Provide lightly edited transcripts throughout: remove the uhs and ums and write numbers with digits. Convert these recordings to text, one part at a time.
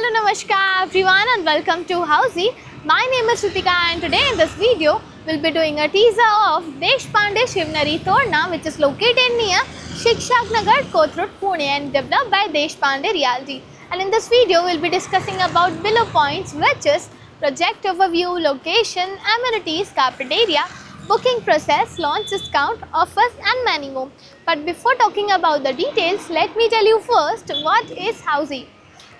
Hello, Namaskar everyone and welcome to Housey. My name is Shrutika and today in this video we'll be doing a teaser of Deshpande Shivnari Torna, which is located near Shikshak Nagar, Kothurud, Pune and developed by Deshpande Realty. And in this video we'll be discussing about below points, which is project overview, location, amenities, carpet area, booking process, launch discount, offers and many more. But before talking about the details, let me tell you first what is Housey.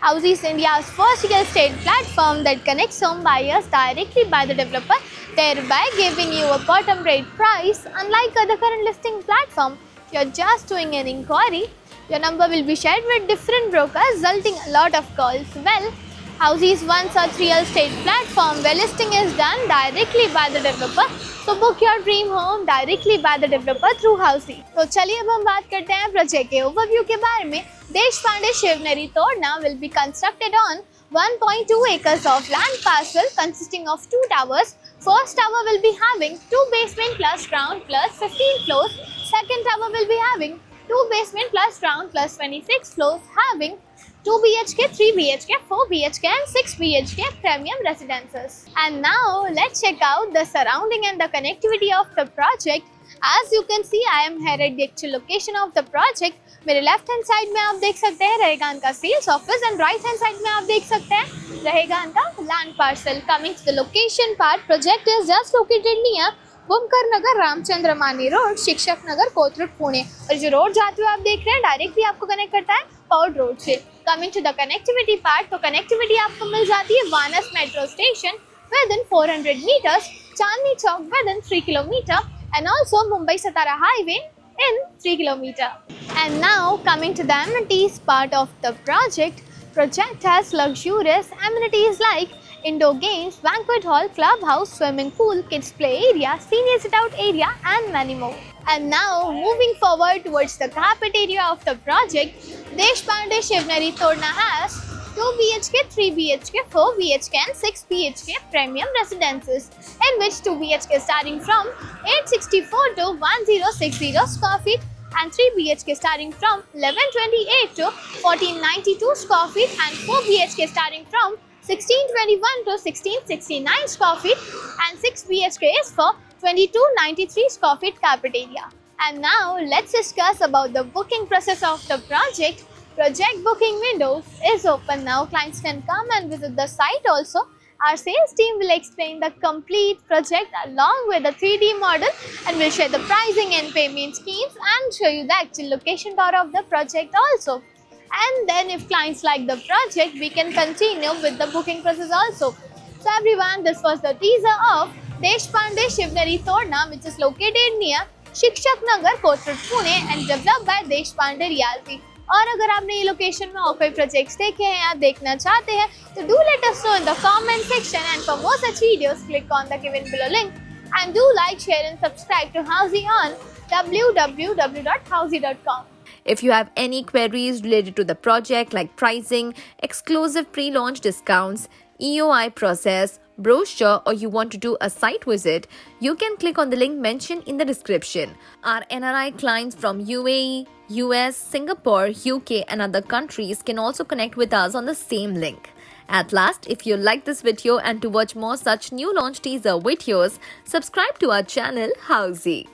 Housey is India's first real estate platform that connects home buyers directly by the developer, thereby giving you a bottom rate price. Unlike other current listing platforms, you're just doing an inquiry. Your number will be shared with different brokers, resulting a lot of calls. Well, Housey is one such real estate platform where listing is done directly by the developer. So book your dream home directly by the developer through Housey. तो चलिए अब हम बात करते हैं project के overview के बारे में. Deshpande Shivnari Torna will be constructed on 1.2 acres of land parcel consisting of 2 towers. First tower will be having 2 basement plus ground plus 15 floors. Second tower will be having 2 basement plus ground plus 26 floors, having 2 BHK, 3 BHK, 4 BHK and 6 BHK premium residences. And now let's check out the surrounding and the connectivity of the project. As you can see, I am here at the actual location of the project. मेरे left hand side में आप देख सकते हैं रहेगा इनका sales office and right hand side में आप देख सकते हैं रहेगा इनका land parcel. Coming to the location part, project is just located near Bhumkar Nagar, Ramchandra Mani road, शिक्षक नगर, कोथरूड, पुणे. और जो रोड जाते हुए आप देख रहे हैं डायरेक्टली आपको कनेक्ट करता है पौड रोड से. Coming to the connectivity part, तो कनेक्टिविटी आपको मिल जाती है Vanaz metro station within 400 metres, Chandni Chowk within 3 kilometre and also Mumbai Satara Highway in 3 km. And now coming to the amenities part of the project, project has luxurious amenities like indoor games, banquet hall, clubhouse, swimming pool, kids play area, senior sit out area and many more. And now moving forward towards the carpet area of the project, Deshpande Shivnari Torna has 2 BHK, 3 BHK, 4 BHK and 6 BHK premium residences, in which 2 BHK starting from 864 to 1060 square feet and 3 BHK starting from 1128 to 1492 square feet and 4 BHK starting from 1621 to 1669 square feet and 6 BHK is for 2293 square feet carpet area. And now let's discuss about the booking process of the project. Project booking windows is open now. Clients can come and visit the site also. Our sales team will explain the complete project along with the 3D model and will share the pricing and payment schemes and show you the actual location tour of the project also. And then if clients like the project, we can continue with the booking process also. So everyone, this was the teaser of Deshpande Shivnari Torna, which is located near Shikshak Nagar, Kothurud, Pune and developed by Deshpande Realty. और अगर आपने ये location में और कोई projects देखे हैं या देखना चाहते हैं तो do let us know in the comment section and for more such videos click on the given below link and do like, share and subscribe to Housey on www.housey.com. If you have any queries related to the project like pricing, exclusive pre-launch discounts, EOI process, brochure or you want to do a site visit, you can click on the link mentioned in the description. Our NRI clients from UAE, US, Singapore, UK and other countries can also connect with us on the same link. At last, if you like this video and to watch more such new launch teaser videos, subscribe to our channel Housey.